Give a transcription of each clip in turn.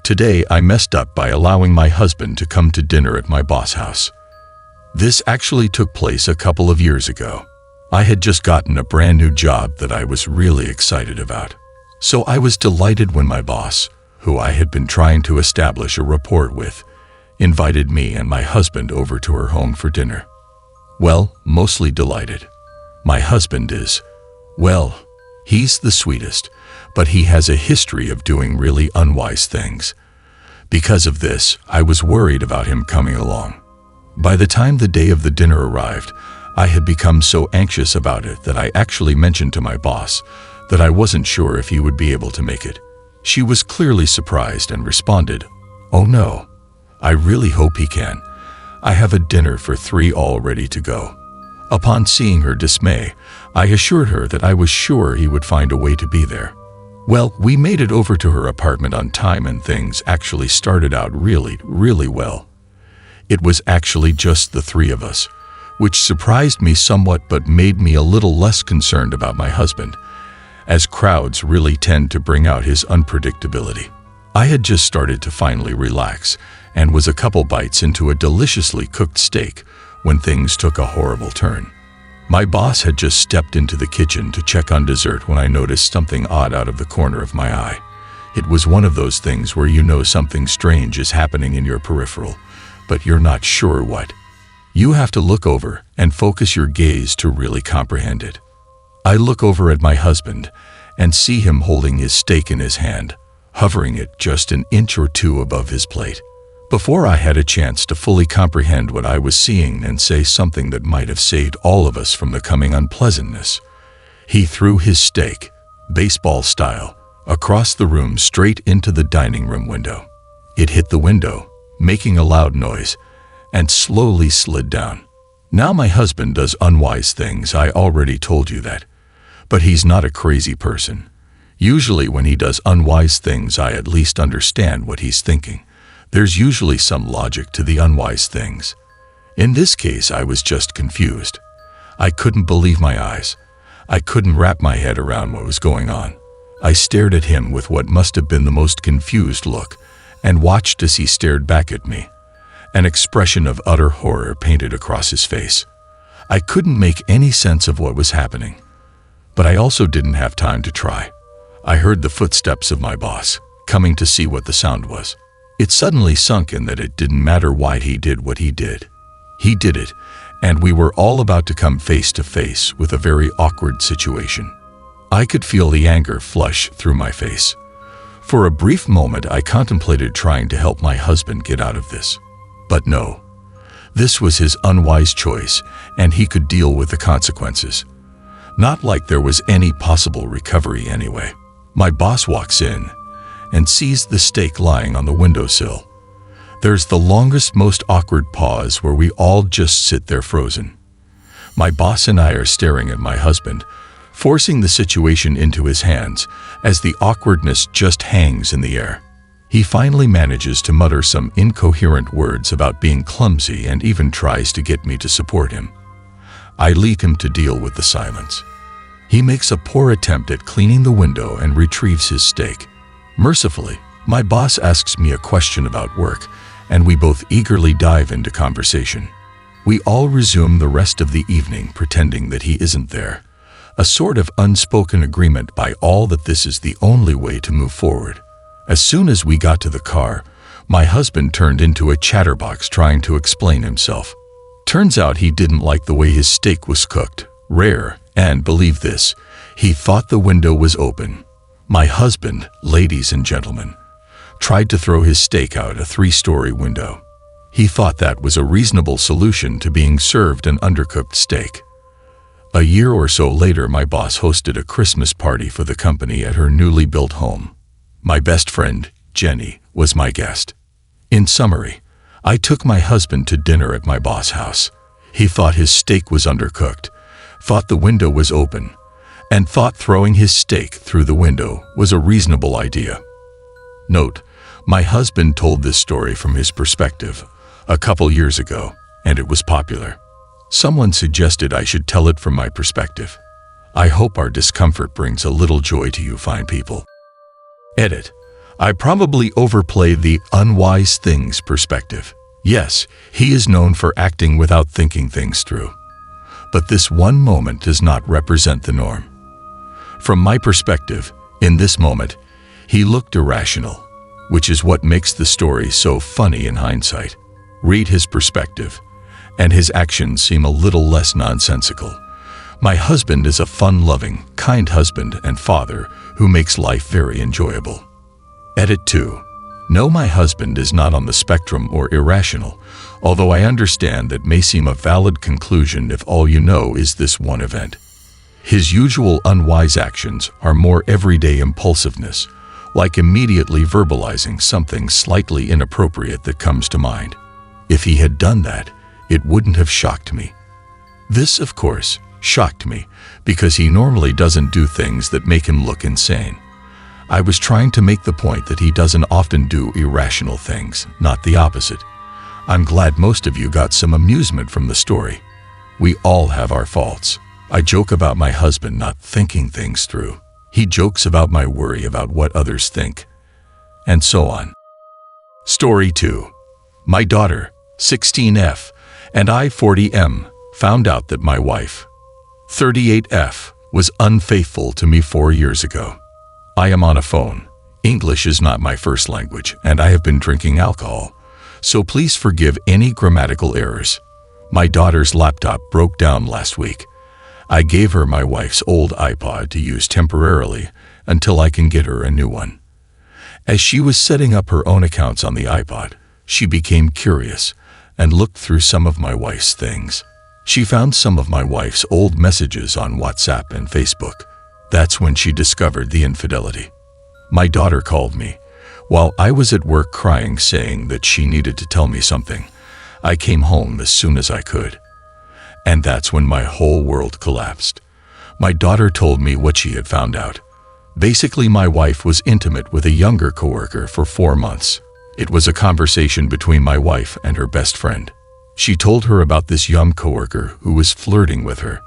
Today I messed up by allowing my husband to come to dinner at my boss' house. This actually took place a couple of years ago. I had just gotten a brand new job that I was really excited about. So I was delighted when my boss, who I had been trying to establish a rapport with, invited me and my husband over to her home for dinner. Well, mostly delighted. My husband is, well, he's the sweetest, but he has a history of doing really unwise things. Because of this, I was worried about him coming along. By the time the day of the dinner arrived, I had become so anxious about it that I actually mentioned to my boss that I wasn't sure if he would be able to make it. She was clearly surprised and responded, "Oh no, I really hope he can. I have a dinner for 3 all ready to go." Upon seeing her dismay, I assured her that I was sure he would find a way to be there. Well, we made it over to her apartment on time and things actually started out really well. It was actually just the 3 of us, which surprised me somewhat but made me a little less concerned about my husband, as crowds really tend to bring out his unpredictability. I had just started to finally relax and was a couple bites into a deliciously cooked steak when things took a horrible turn. My boss had just stepped into the kitchen to check on dessert when I noticed something odd out of the corner of my eye. It was one of those things where you know something strange is happening in your peripheral, but you're not sure what. You have to look over and focus your gaze to really comprehend it. I look over at my husband and see him holding his steak in his hand, hovering it just an inch or 2 above his plate. Before I had a chance to fully comprehend what I was seeing and say something that might have saved all of us from the coming unpleasantness, he threw his steak, baseball style, across the room straight into the dining room window. It hit the window, making a loud noise, and slowly slid down. Now my husband does unwise things, I already told you that. But he's not a crazy person. Usually when he does unwise things, I at least understand what he's thinking. There's usually some logic to the unwise things. In this case, I was just confused. I couldn't believe my eyes. I couldn't wrap my head around what was going on. I stared at him with what must have been the most confused look, and watched as he stared back at me. An expression of utter horror painted across his face. I couldn't make any sense of what was happening. But I also didn't have time to try. I heard the footsteps of my boss, coming to see what the sound was. It suddenly sunk in that it didn't matter why he did what he did. He did it, and we were all about to come face to face with a very awkward situation. I could feel the anger flush through my face. For a brief moment, I contemplated trying to help my husband get out of this. But no. This was his unwise choice, and he could deal with the consequences. Not like there was any possible recovery anyway. My boss walks in and sees the steak lying on the windowsill. There's the longest, most awkward pause where we all just sit there frozen. My boss and I are staring at my husband, forcing the situation into his hands as the awkwardness just hangs in the air. He finally manages to mutter some incoherent words about being clumsy and even tries to get me to support him. I leave him to deal with the silence. He makes a poor attempt at cleaning the window and retrieves his steak. Mercifully, my boss asks me a question about work, and we both eagerly dive into conversation. We all resume the rest of the evening pretending that he isn't there, a sort of unspoken agreement by all that this is the only way to move forward. As soon as we got to the car, my husband turned into a chatterbox trying to explain himself. Turns out he didn't like the way his steak was cooked, rare, and believe this, he thought the window was open. My husband, ladies and gentlemen, tried to throw his steak out a 3-story window. He thought that was a reasonable solution to being served an undercooked steak. A year or so later, my boss hosted a Christmas party for the company at her newly built home. My best friend, Jenny, was my guest. In summary, I took my husband to dinner at my boss' house. He thought his steak was undercooked, thought the window was open, and thought throwing his steak through the window was a reasonable idea. Note, my husband told this story from his perspective a couple years ago, and it was popular. Someone suggested I should tell it from my perspective. I hope our discomfort brings a little joy to you fine people. Edit. I probably overplay the unwise things perspective. Yes, he is known for acting without thinking things through. But this one moment does not represent the norm. From my perspective, in this moment, he looked irrational, which is what makes the story so funny in hindsight. Read his perspective, and his actions seem a little less nonsensical. My husband is a fun-loving, kind husband and father who makes life very enjoyable. Edit 2. No, my husband is not on the spectrum or irrational, although I understand that may seem a valid conclusion if all you know is this one event. His usual unwise actions are more everyday impulsiveness, like immediately verbalizing something slightly inappropriate that comes to mind. If he had done that, it wouldn't have shocked me. This, of course, shocked me because he normally doesn't do things that make him look insane. I was trying to make the point that he doesn't often do irrational things, not the opposite. I'm glad most of you got some amusement from the story. We all have our faults. I joke about my husband not thinking things through. He jokes about my worry about what others think, and so on. Story 2. My daughter, 16F, and I, 40M, found out that my wife, 38F, was unfaithful to me 4 years ago. I am on a phone. English is not my first language, and I have been drinking alcohol, so please forgive any grammatical errors. My daughter's laptop broke down last week. I gave her my wife's old iPod to use temporarily until I can get her a new one. As she was setting up her own accounts on the iPod, she became curious and looked through some of my wife's things. She found some of my wife's old messages on WhatsApp and Facebook. That's when she discovered the infidelity. My daughter called me while I was at work crying, saying that she needed to tell me something. I came home as soon as I could. And that's when my whole world collapsed. My daughter told me what she had found out. Basically, my wife was intimate with a younger coworker for 4 months. It was a conversation between my wife and her best friend. She told her about this young coworker who was flirting with her.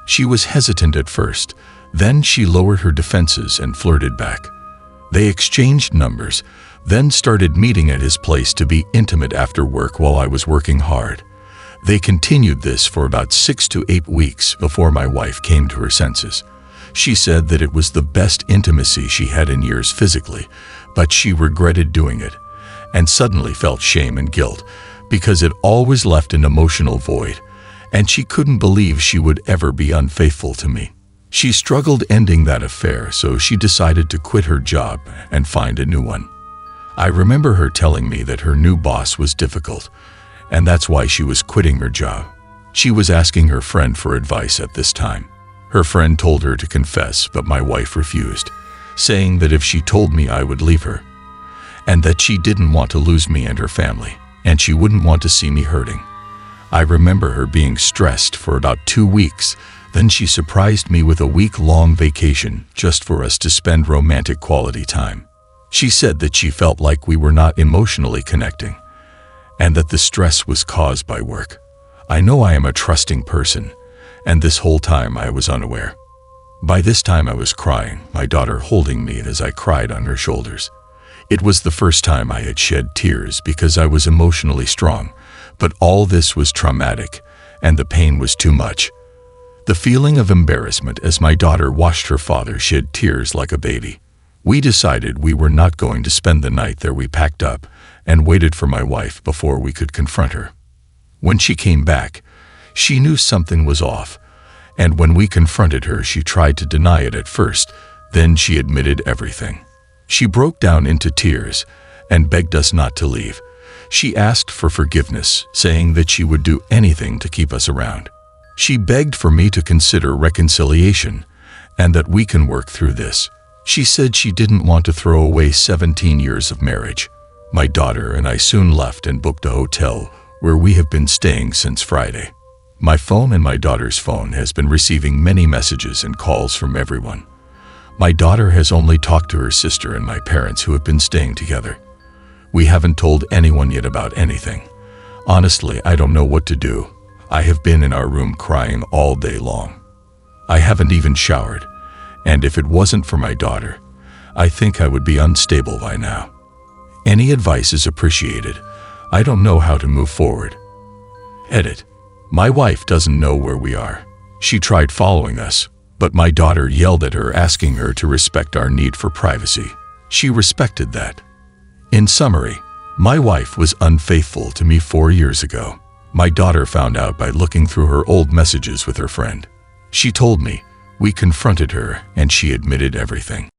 She was hesitant at first. Then she lowered her defenses and flirted back. They exchanged numbers, then started meeting at his place to be intimate after work while I was working hard. They continued this for about 6 to 8 weeks before my wife came to her senses. She said that it was the best intimacy she had in years physically, but she regretted doing it and suddenly felt shame and guilt because it always left an emotional void, and she couldn't believe she would ever be unfaithful to me. She struggled ending that affair, so she decided to quit her job and find a new one. I remember her telling me that her new boss was difficult, and that's why she was quitting her job. She was asking her friend for advice at this time. Her friend told her to confess, but my wife refused, saying that if she told me I would leave her, and that she didn't want to lose me and her family, and she wouldn't want to see me hurting. I remember her being stressed for about 2 weeks. Then she surprised me with a week-long vacation just for us to spend romantic quality time. She said that she felt like we were not emotionally connecting, and that the stress was caused by work. I know I am a trusting person, and this whole time I was unaware. By this time I was crying, my daughter holding me as I cried on her shoulders. It was the first time I had shed tears because I was emotionally strong, but all this was traumatic, and the pain was too much. The feeling of embarrassment as my daughter watched her father shed tears like a baby. We decided we were not going to spend the night there. We packed up and waited for my wife before we could confront her. When she came back, she knew something was off, and when we confronted her, she tried to deny it at first, then she admitted everything. She broke down into tears and begged us not to leave. She asked for forgiveness, saying that she would do anything to keep us around. She begged for me to consider reconciliation and that we can work through this. She said she didn't want to throw away 17 years of marriage. My daughter and I soon left and booked a hotel where we have been staying since Friday. My phone and my daughter's phone has been receiving many messages and calls from everyone. My daughter has only talked to her sister and my parents who have been staying together. We haven't told anyone yet about anything. Honestly, I don't know what to do. I have been in our room crying all day long. I haven't even showered, and if it wasn't for my daughter, I think I would be unstable by now. Any advice is appreciated. I don't know how to move forward. Edit. My wife doesn't know where we are. She tried following us, but my daughter yelled at her, asking her to respect our need for privacy. She respected that. In summary, my wife was unfaithful to me 4 years ago. My daughter found out by looking through her old messages with her friend. She told me. We confronted her, and she admitted everything.